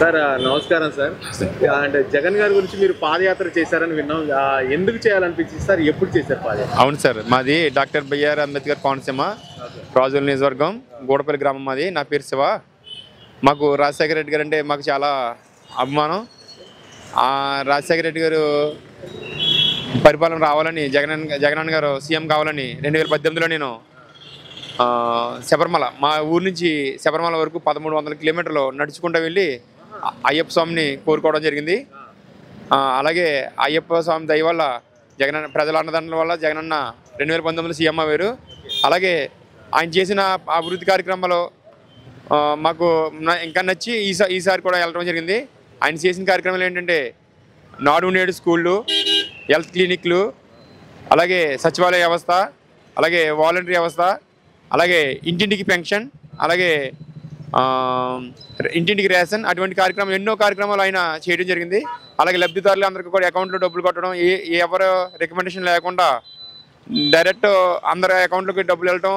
Sir నమస్కారం sir. అంటే జగన్ గారి గురించి మీరు పాదయాత్ర చేశారని విన్నాం. ఎందుకు చేయాలనిపించింది సార్? ఎప్పుడు చేశారు పాదయాత్ర? అవును సార్, మాది డాక్టర్ బిఆర్ అంబేద్కర్ కోనసీమ రాజుల నియోజకవర్గం గూడపల్లి గ్రామం. మాది. నా పేరు శివ. మాకు రాజశేఖర రెడ్డి గారు అంటే మాకు చాలా అభిమానం. రాజశేఖర రెడ్డి గారు పరిపాలన రావాలని, జగనన్న గారు సీఎం కావాలని 2018లో నేను శబరిమల, మా ఊరు నుంచి శబరిమల వరకు 1300 కిలోమీటర్లు నడుచుకుంటూ వెళ్ళి అయ్యప్ప స్వామిని కోరుకోవడం జరిగింది. అలాగే అయ్యప్ప స్వామి దయ వల్ల జగనన్న ప్రజల అన్నదండల వల్ల జగనన్న 2019లో సీఎం అయ్యారు. అలాగే ఆయన చేసిన అభివృద్ధి కార్యక్రమాలు మాకు ఇంకా నచ్చి ఈసారి కూడా వెళ్ళడం జరిగింది. ఆయన చేసిన కార్యక్రమాలు ఏంటంటే నాడు నేడు స్కూళ్ళు, హెల్త్ క్లినిక్లు, అలాగే సచివాలయ వ్యవస్థ, అలాగే వాలంటరీ వ్యవస్థ, అలాగే ఇంటింటికి పెన్షన్, అలాగే ఇంటింటికి రేషన్, అటువంటి కార్యక్రమం ఎన్నో కార్యక్రమాలు ఆయన చేయడం జరిగింది. అలాగే లబ్ధిదారులు అందరికీ కూడా అకౌంట్లో డబ్బులు కట్టడం, ఎవరు రికమెండేషన్ లేకుండా డైరెక్ట్ అందరి అకౌంట్లోకి డబ్బులు వెళ్ళటం,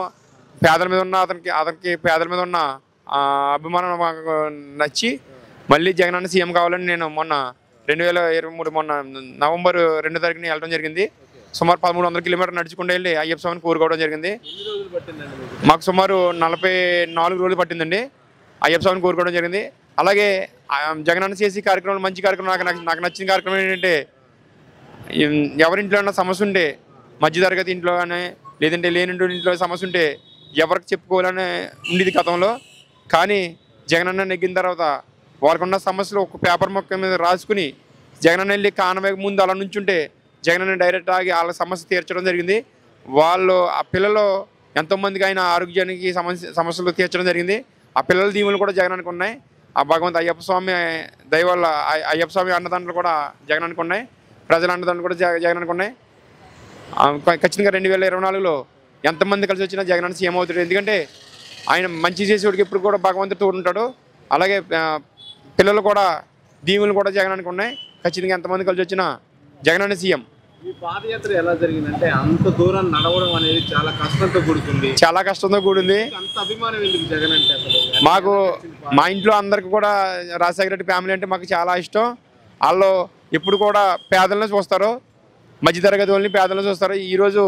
పేదల మీద ఉన్న అతనికి పేదల మీద ఉన్న అభిమానం మాకు నచ్చి మళ్ళీ జగనన్న సీఎం కావాలని నేను మొన్న 2023 మొన్న నవంబర్ 2వ తారీఖున వెళ్ళడం జరిగింది. సుమారు 1300 కిలోమీటర్లు నడుచుకుంటూ వెళ్ళి అయ్యప్ప స్వామిని కోరుకోవడం జరిగింది. మాకు సుమారు 44 రోజులు పట్టిందండి అయ్యప్ప స్వామిని కోరుకోవడం జరిగింది. అలాగే జగనన్న చేసే కార్యక్రమాలు, మంచి కార్యక్రమం, నాకు నచ్చిన కార్యక్రమం ఏంటంటే ఎవరింట్లో ఉన్న సమస్య ఉంటే, మధ్యతరగతి ఇంట్లో కానీ లేదంటే లేని ఇంట్లో సమస్య ఉంటే ఎవరికి చెప్పుకోవాలని ఉండేది గతంలో. కానీ జగనన్న నెగ్గిన తర్వాత వాళ్ళకున్న సమస్యలు ఒక పేపర్ మొక్క మీద రాసుకుని జగనన్న వెళ్ళి కానవేగ ముందు అలా నుంచుంటే జగనన్న డైరెక్ట్ ఆగి వాళ్ళ సమస్య తీర్చడం జరిగింది. వాళ్ళు ఆ పిల్లలు ఎంతోమందికి ఆయన ఆరోగ్యానికి సమస్యలు తీర్చడం జరిగింది. ఆ పిల్లల దీవులు కూడా జగనానికి ఉన్నాయి. ఆ భగవంతు అయ్యప్ప స్వామి దయ వల్ల అయ్యప్ప స్వామి అన్నదండలు కూడా జగనానికి ఉన్నాయి. ప్రజల అన్నదండలు కూడా జగనానికి ఉన్నాయి. ఖచ్చితంగా 2024లో ఎంతమంది కలిసి వచ్చినా జగనన్న సీఎం అవుతాడు. ఎందుకంటే ఆయన మంచి చేసేవాడికి ఎప్పుడు కూడా భగవంతుడు ఉంటాడు. అలాగే పిల్లలు కూడా దీవులు కూడా జగనానికి ఉన్నాయి. ఖచ్చితంగా ఎంతమంది కలిసి వచ్చినా జగనన్న సీఎం. ఈ పాదయాత్ర ఎలా జరిగిందంటే అంత దూరం నడవడం అనేది చాలా కష్టంతో కూడుకుంది. చాలా కష్టంతో కూడింది. అంత అభిమానం ఎందుకు జగన్ అంటే? అసలు మాకు మా ఇంట్లో అందరికి కూడా రాజశేఖర రెడ్డి ఫ్యామిలీ అంటే మాకు చాలా ఇష్టం. వాళ్ళు ఎప్పుడు కూడా పేదలను చూస్తారు, మధ్యతరగతి వాళ్ళని పేదలను చూస్తారు. ఈరోజు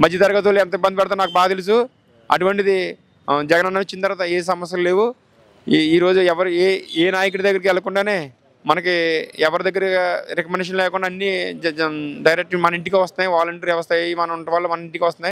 మధ్యతరగతి వాళ్ళు ఎంత ఇబ్బంది పడతారో నాకు బాగా తెలుసు. అటువంటిది జగనన్న వచ్చిన తర్వాత ఏ సమస్యలు లేవు. ఈరోజు ఎవరు ఏ నాయకుడి దగ్గరికి వెళ్ళకుండానే మనకి ఎవరి దగ్గర రికమెండేషన్ లేకుండా అన్నీ డైరెక్ట్ మన ఇంటికి వస్తాయి. వాలంటీర్ వ్యవస్థ మన ఉంటే వాళ్ళు మన ఇంటికి వస్తున్నాయి.